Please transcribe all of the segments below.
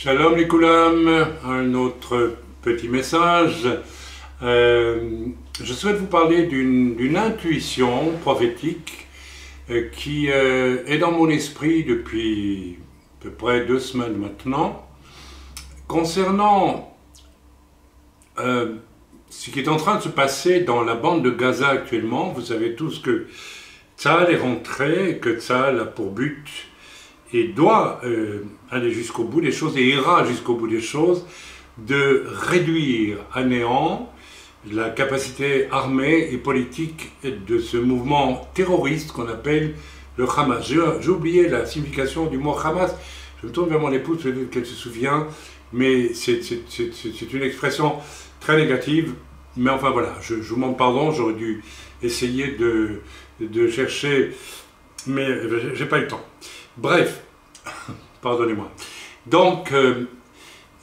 Shalom les Koulam, un autre petit message. Je souhaite vous parler d'une intuition prophétique qui est dans mon esprit depuis à peu près 2 semaines maintenant, concernant ce qui est en train de se passer dans la bande de Gaza actuellement. Vous savez tous que Tsahal est rentré, que Tsahal a pour but et doit aller jusqu'au bout des choses, et ira jusqu'au bout des choses, de réduire à néant la capacité armée et politique de ce mouvement terroriste qu'on appelle le Hamas. J'ai oublié la signification du mot Hamas. Je me tourne vers mon épouse, peut-être qu'elle se souvient, mais c'est une expression très négative. Mais enfin voilà, je vous demande pardon, j'aurais dû essayer de chercher, mais j'ai pas eu le temps. Bref, pardonnez-moi. Donc,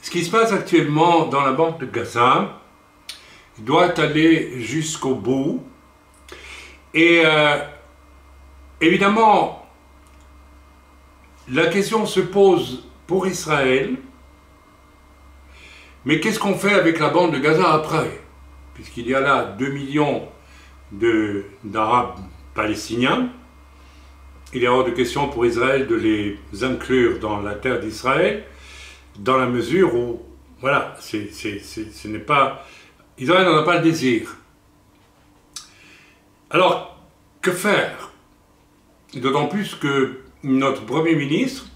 ce qui se passe actuellement dans la bande de Gaza doit aller jusqu'au bout. Et évidemment, la question se pose pour Israël, mais qu'est-ce qu'on fait avec la bande de Gaza après? Puisqu'il y a là 2 millions d'Arabes palestiniens, il est hors de question pour Israël de les inclure dans la terre d'Israël, dans la mesure où, voilà, ce n'est pas... Israël n'en a pas le désir. Alors, que faire? D'autant plus que notre Premier ministre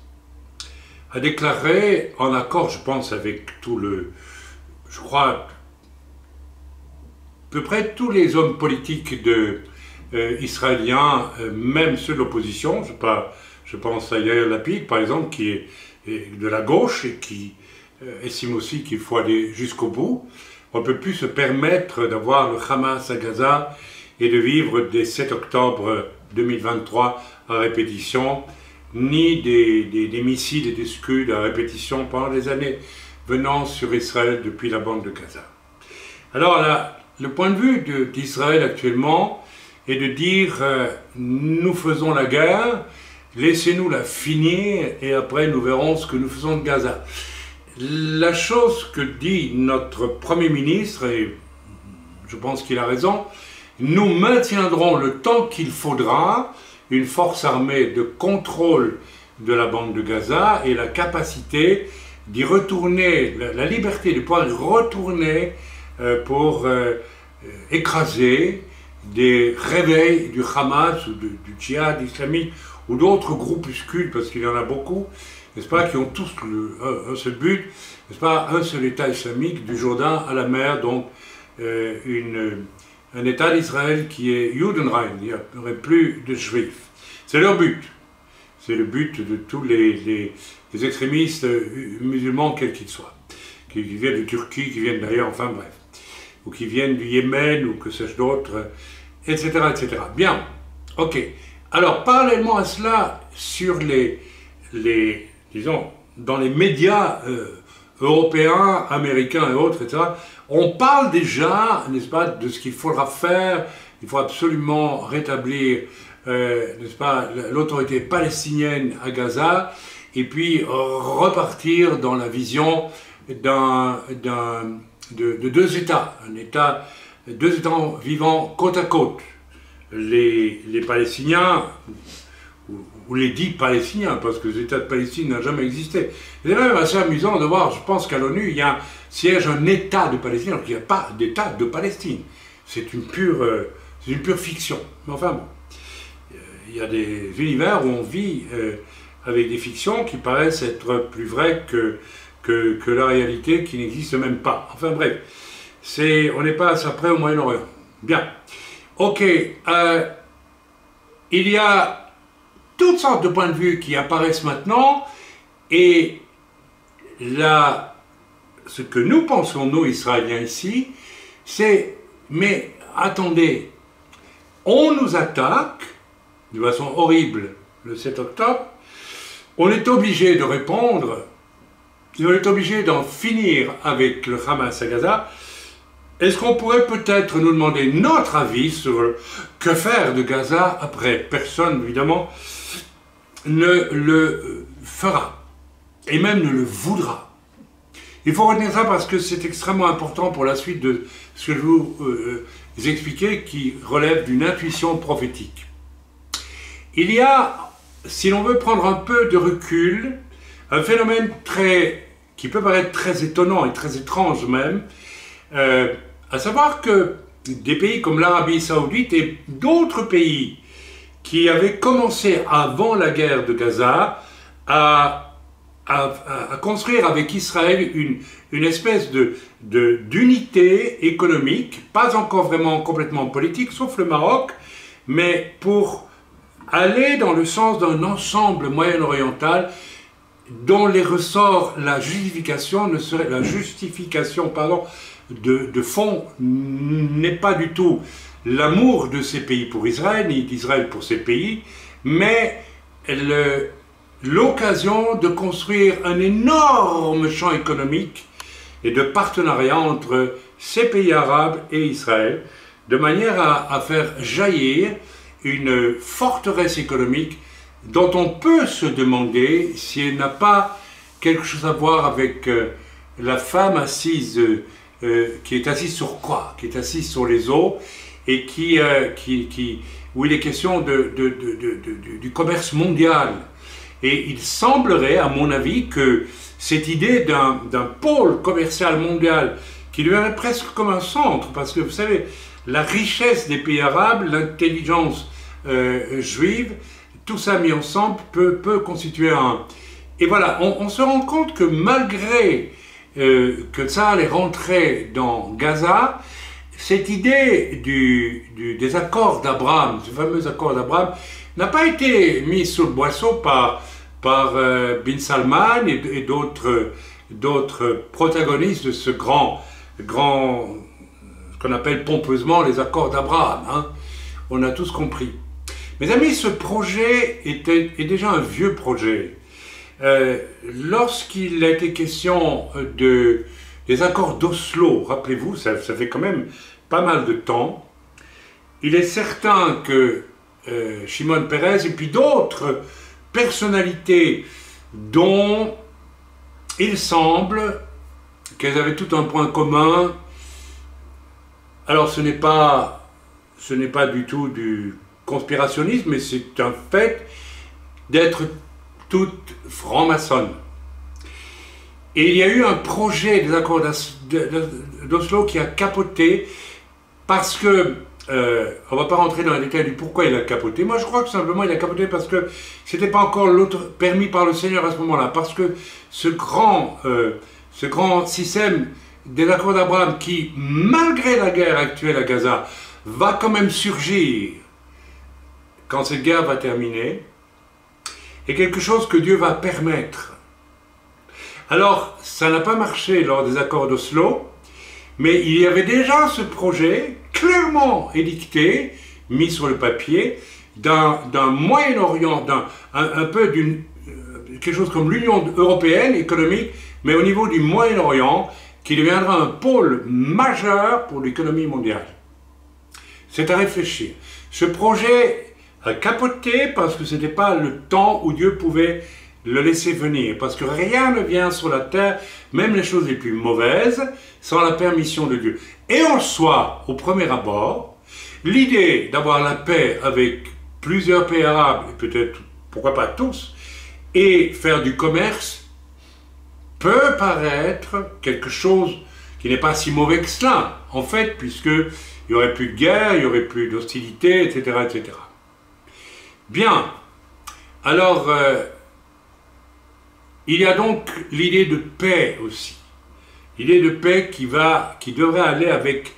a déclaré, en accord, je pense, avec tout le... Je crois, à peu près tous les hommes politiques israéliens, même ceux de l'opposition, je pense à Yair Lapid, par exemple, qui est de la gauche et qui estime aussi qu'il faut aller jusqu'au bout. On ne peut plus se permettre d'avoir le Hamas à Gaza et de vivre des 7 octobre 2023 à répétition, ni des missiles et des Scud à répétition pendant des années venant sur Israël depuis la bande de Gaza. Alors là, le point de vue d'Israël actuellement est de dire nous faisons la guerre, laissez-nous la finir et après nous verrons ce que nous faisons de Gaza. La chose que dit notre Premier ministre, et je pense qu'il a raison, nous maintiendrons le temps qu'il faudra une force armée de contrôle de la bande de Gaza et la capacité d'y retourner, la liberté de pouvoir y retourner pour écraser des réveils du Hamas ou du djihad islamique ou d'autres groupuscules, parce qu'il y en a beaucoup, n'est-ce pas, qui ont tous un seul but, n'est-ce pas, un seul État islamique du Jourdain à la mer, donc un État d'Israël qui est Judenrein, il n'y aurait plus de Juifs. C'est leur but. C'est le but de tous les extrémistes musulmans, quels qu'ils soient, qui viennent de Turquie, qui viennent d'ailleurs, enfin bref, ou qui viennent du Yémen, ou que sais-je d'autre, etc., etc. Bien, ok. Alors, parallèlement à cela, sur disons, dans les médias européens, américains et autres, etc., on parle déjà, n'est-ce pas, de ce qu'il faudra faire. Il faut absolument rétablir, n'est-ce pas, l'autorité palestinienne à Gaza, et puis repartir dans la vision de 2 États, deux États vivant côte à côte. Les Palestiniens, ou les dits Palestiniens, parce que l'État de Palestine n'a jamais existé. C'est même assez amusant de voir, je pense qu'à l'ONU, il y a siège un État de Palestine, alors qu'il n'y a pas d'État de Palestine. C'est une pure fiction. Mais enfin bon, il y a des univers où on vit avec des fictions qui paraissent être plus vraies que la réalité, qui n'existe même pas. Enfin bref, on n'est pas à ça près au Moyen-Orient. Bien. Ok, il y a toutes sortes de points de vue qui apparaissent maintenant, et là, ce que nous pensons, nous, Israéliens ici, c'est, mais attendez, on nous attaque de façon horrible le 7 octobre, on est obligé de répondre, et on est obligé d'en finir avec le Hamas à Gaza. Est-ce qu'on pourrait peut-être nous demander notre avis sur que faire de Gaza après? Personne, évidemment, ne le fera, et même ne le voudra. Il faut retenir ça parce que c'est extrêmement important pour la suite de ce que je vous expliquer, qui relève d'une intuition prophétique. Il y a, si l'on veut prendre un peu de recul, un phénomène qui peut paraître très étonnant et très étrange même, à savoir que des pays comme l'Arabie Saoudite et d'autres pays qui avaient commencé avant la guerre de Gaza à construire avec Israël une espèce d'unité économique, pas encore vraiment complètement politique, sauf le Maroc, mais pour aller dans le sens d'un ensemble moyen-oriental dont les ressorts, la justification de fond n'est pas du tout l'amour de ces pays pour Israël, ni d'Israël pour ces pays, mais l'occasion de construire un énorme champ économique et de partenariat entre ces pays arabes et Israël, de manière à faire jaillir une forteresse économique dont on peut se demander si elle n'a pas quelque chose à voir avec la femme assise, qui est assise sur quoi? Qui est assise sur les eaux, et où il est question du commerce mondial. Et il semblerait, à mon avis, que cette idée d'un pôle commercial mondial qui deviendrait presque comme un centre, parce que vous savez, la richesse des pays arabes, l'intelligence juive, tout ça mis ensemble peut constituer un... Et voilà, on se rend compte que malgré que ça allait rentrer dans Gaza, cette idée des accords d'Abraham, ce fameux accord d'Abraham, n'a pas été mise sous le boisseau par Bin Salman et d'autres protagonistes de ce ce qu'on appelle pompeusement les accords d'Abraham. Hein. On a tous compris. Mes amis, ce projet est déjà un vieux projet. Lorsqu'il a été question des accords d'Oslo, rappelez-vous, ça fait quand même pas mal de temps, il est certain que Shimon Peres et puis d'autres personnalités dont il semble qu'elles avaient tout un point commun. Alors ce n'est pas du tout du conspirationnisme, mais c'est un fait d'être toutes franc-maçonnes. Et il y a eu un projet des accords d'Oslo qui a capoté parce que, on ne va pas rentrer dans les détails du pourquoi il a capoté. Moi je crois que simplement il a capoté parce que ce n'était pas encore permis par le Seigneur à ce moment-là. Parce que ce grand système des accords d'Abraham qui, malgré la guerre actuelle à Gaza, va quand même surgir quand cette guerre va terminer, est quelque chose que Dieu va permettre. Alors, ça n'a pas marché lors des accords d'Oslo, mais il y avait déjà ce projet clairement édicté, mis sur le papier, d'un Moyen-Orient, un peu quelque chose comme l'Union européenne économique, mais au niveau du Moyen-Orient, qui deviendra un pôle majeur pour l'économie mondiale. C'est à réfléchir. Ce projet a capoté parce que ce n'était pas le temps où Dieu pouvait le laisser venir. Parce que rien ne vient sur la terre, même les choses les plus mauvaises, sans la permission de Dieu. Et en soi, au premier abord, l'idée d'avoir la paix avec plusieurs pays arabes, et peut-être, pourquoi pas tous, et faire du commerce, peut paraître quelque chose qui n'est pas si mauvais que cela, en fait, puisqu'il n'y aurait plus de guerre, il n'y aurait plus d'hostilité, etc., etc. Bien, alors, il y a donc l'idée de paix aussi. L'idée de paix qui devrait aller avec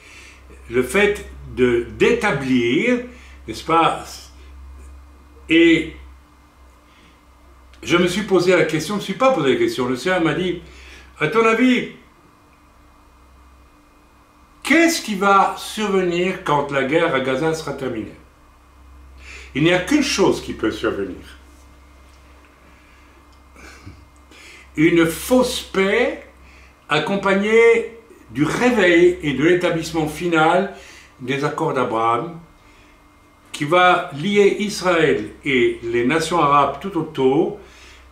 le fait d'établir, n'est-ce pas? Et je me suis posé la question, je ne me suis pas posé la question, le Seigneur m'a dit, à ton avis, qu'est-ce qui va survenir quand la guerre à Gaza sera terminée? Il n'y a qu'une chose qui peut survenir. Une fausse paix accompagnée du réveil et de l'établissement final des accords d'Abraham qui va lier Israël et les nations arabes tout autour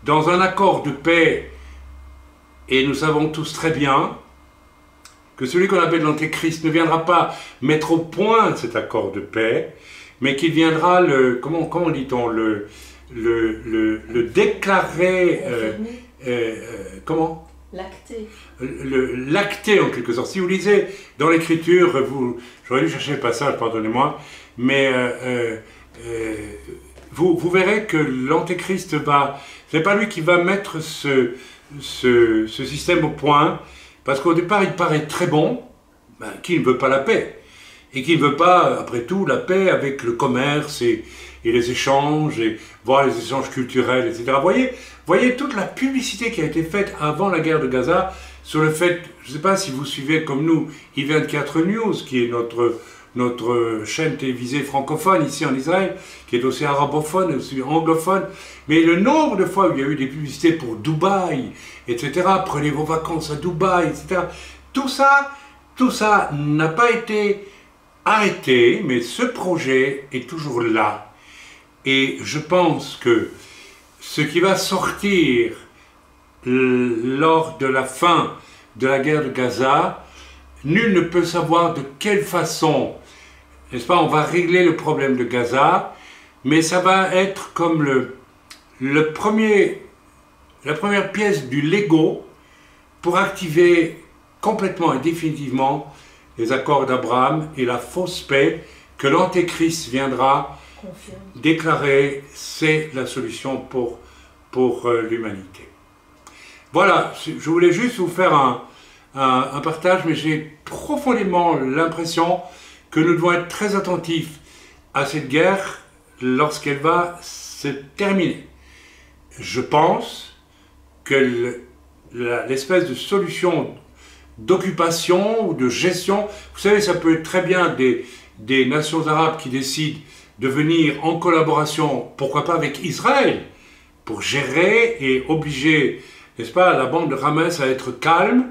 dans un accord de paix Et nous savons tous très bien que celui qu'on appelle l'Antéchrist ne viendra pas mettre au point cet accord de paix, mais qu'il viendra comment dit-on, le déclarer, comment l'acter. L'acter en quelque sorte. Si vous lisez dans l'Écriture, j'aurais dû chercher le passage, pardonnez-moi, mais vous verrez que l'Antéchrist c'est pas lui qui va mettre ce système au point, parce qu'au départ il paraît très bon, qui ne veut pas la paix, et qui ne veut pas, après tout, la paix avec le commerce et les échanges, et voir les échanges culturels, etc. Voyez toute la publicité qui a été faite avant la guerre de Gaza sur le fait, je ne sais pas si vous suivez comme nous I24 News, qui est notre chaîne télévisée francophone ici en Israël, qui est aussi arabophone, aussi anglophone, mais le nombre de fois où il y a eu des publicités pour Dubaï, etc., prenez vos vacances à Dubaï, etc., tout ça n'a pas été arrêté, mais ce projet est toujours là. Et je pense que ce qui va sortir lors de la fin de la guerre de Gaza, nul ne peut savoir de quelle façon, n'est-ce pas, on va régler le problème de Gaza, mais ça va être comme la première pièce du Lego pour activer complètement et définitivement les accords d'Abraham et la fausse paix que l'Antéchrist viendra déclarer, c'est la solution pour l'humanité. Voilà, je voulais juste vous faire un partage, mais j'ai profondément l'impression que nous devons être très attentifs à cette guerre lorsqu'elle va se terminer. Je pense que l'espèce de solution d'occupation ou de gestion, vous savez, ça peut être très bien des nations arabes qui décident de venir en collaboration, pourquoi pas avec Israël, pour gérer et obliger, n'est-ce pas, la bande de Hamas à être calme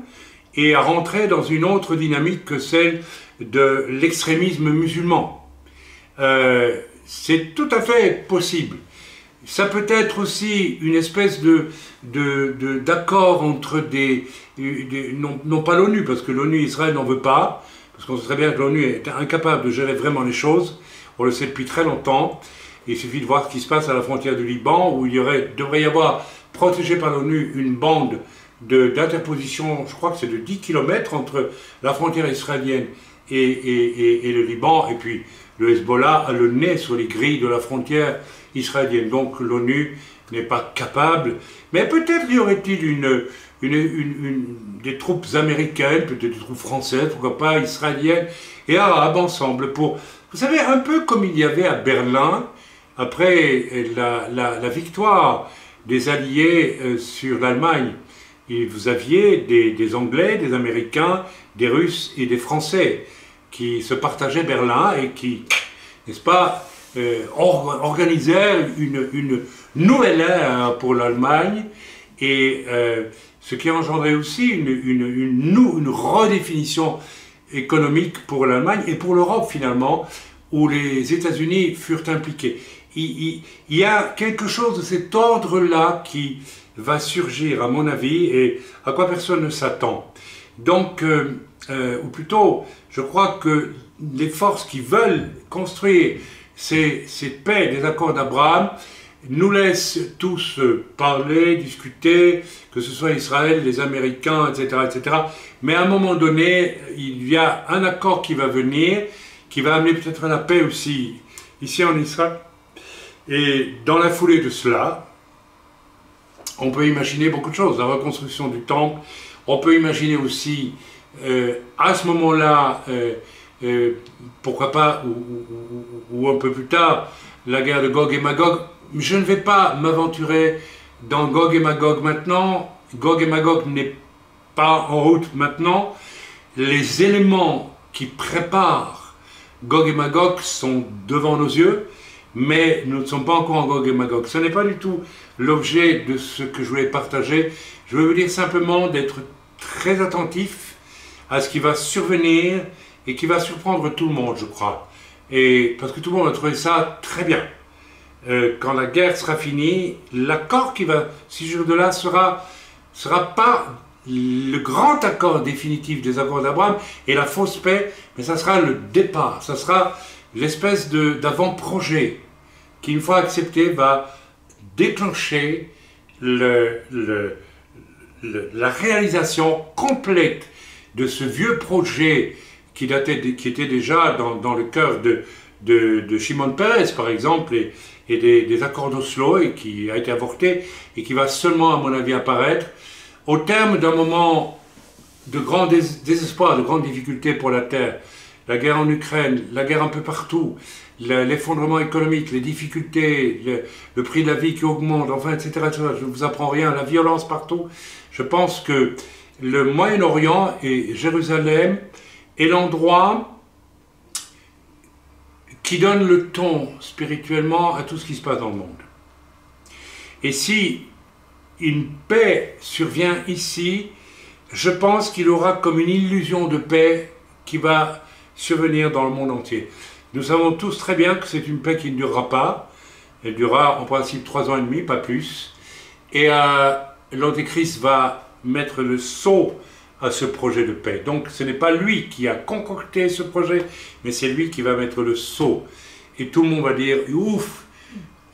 et à rentrer dans une autre dynamique que celle de l'extrémisme musulman. C'est tout à fait possible. Ça peut être aussi une espèce d'accord entre non pas l'ONU, parce que l'ONU, Israël n'en veut pas, parce qu'on sait très bien que l'ONU est incapable de gérer vraiment les choses, on le sait depuis très longtemps. Il suffit de voir ce qui se passe à la frontière du Liban, où il devrait y avoir, protégé par l'ONU, une bande d'interposition, je crois que c'est de 10 km entre la frontière israélienne et le Liban, et puis le Hezbollah a le nez sur les grilles de la frontière israélienne. Donc l'ONU n'est pas capable, mais peut-être y aurait-il des troupes américaines, peut-être des troupes françaises, pourquoi pas israéliennes et arabes ensemble, pour, vous savez, un peu comme il y avait à Berlin, après la victoire des Alliés sur l'Allemagne. Et vous aviez des Anglais, des Américains, des Russes et des Français qui se partageaient Berlin et qui, n'est-ce pas, organisaient une nouvelle ère pour l'Allemagne, et ce qui engendrait aussi une redéfinition économique pour l'Allemagne et pour l'Europe finalement, où les États-Unis furent impliqués. Il y a quelque chose de cet ordre-là qui va surgir, à mon avis, et à quoi personne ne s'attend. Donc, ou plutôt, je crois que les forces qui veulent construire ces paix des accords d'Abraham nous laissent tous parler, discuter, que ce soit Israël, les Américains, etc., etc. Mais à un moment donné, il y a un accord qui va venir, qui va amener peut-être la paix aussi ici en Israël. Et dans la foulée de cela, on peut imaginer beaucoup de choses, la reconstruction du temple, on peut imaginer aussi, à ce moment-là, pourquoi pas, ou un peu plus tard, la guerre de Gog et Magog. Je ne vais pas m'aventurer dans Gog et Magog maintenant, Gog et Magog n'est pas en route maintenant, les éléments qui préparent Gog et Magog sont devant nos yeux, mais nous ne sommes pas encore en Gog et Magog. Ce n'est pas du tout l'objet de ce que je voulais partager. Je veux vous dire simplement d'être très attentif à ce qui va survenir et qui va surprendre tout le monde, je crois. Et parce que tout le monde a trouvé ça très bien. Quand la guerre sera finie, l'accord qui va surgir de là sera pas le grand accord définitif des accords d'Abraham et la fausse paix, mais ça sera le départ, ça sera l'espèce d'avant-projet qui, une fois accepté, va déclencher la réalisation complète de ce vieux projet qui était déjà dans le cœur de Shimon Peres, par exemple, et des accords d'Oslo, et qui a été avorté, et qui va seulement, à mon avis, apparaître au terme d'un moment de grand désespoir, de grandes difficultés pour la Terre. La guerre en Ukraine, la guerre un peu partout, l'effondrement économique, les difficultés, le prix de la vie qui augmente, enfin, etc., etc. Je ne vous apprends rien, la violence partout. Je pense que le Moyen-Orient et Jérusalem est l'endroit qui donne le ton spirituellement à tout ce qui se passe dans le monde. Et si une paix survient ici, je pense qu'il aura comme une illusion de paix qui va survenir dans le monde entier. Nous savons tous très bien que c'est une paix qui ne durera pas. Elle durera en principe 3 ans et demi, pas plus. Et l'Antéchrist va mettre le sceau à ce projet de paix. Donc ce n'est pas lui qui a concocté ce projet, mais c'est lui qui va mettre le sceau. Et tout le monde va dire, ouf,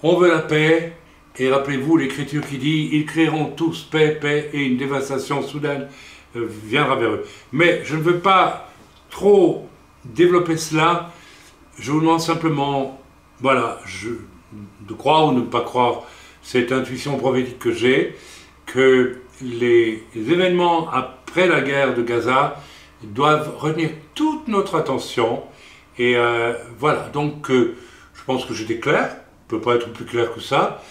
on veut la paix. Et rappelez-vous l'Écriture qui dit, ils crieront tous paix, paix, et une dévastation soudaine viendra vers eux. Mais je ne veux pas trop développer cela. Je vous demande simplement, voilà, de croire ou ne pas croire cette intuition prophétique que j'ai, que les événements après la guerre de Gaza doivent retenir toute notre attention. Et voilà, donc je pense que j'étais clair, je ne peux pas être plus clair que ça.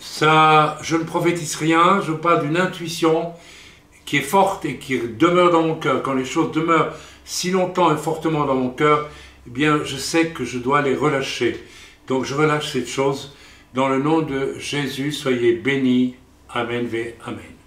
Je ne prophétise rien, je parle d'une intuition qui est forte et qui demeure dans mon cœur. Quand les choses demeurent si longtemps et fortement dans mon cœur, eh bien, je sais que je dois les relâcher. Donc, je relâche cette chose. Dans le nom de Jésus, soyez bénis. Amen, ve Amen.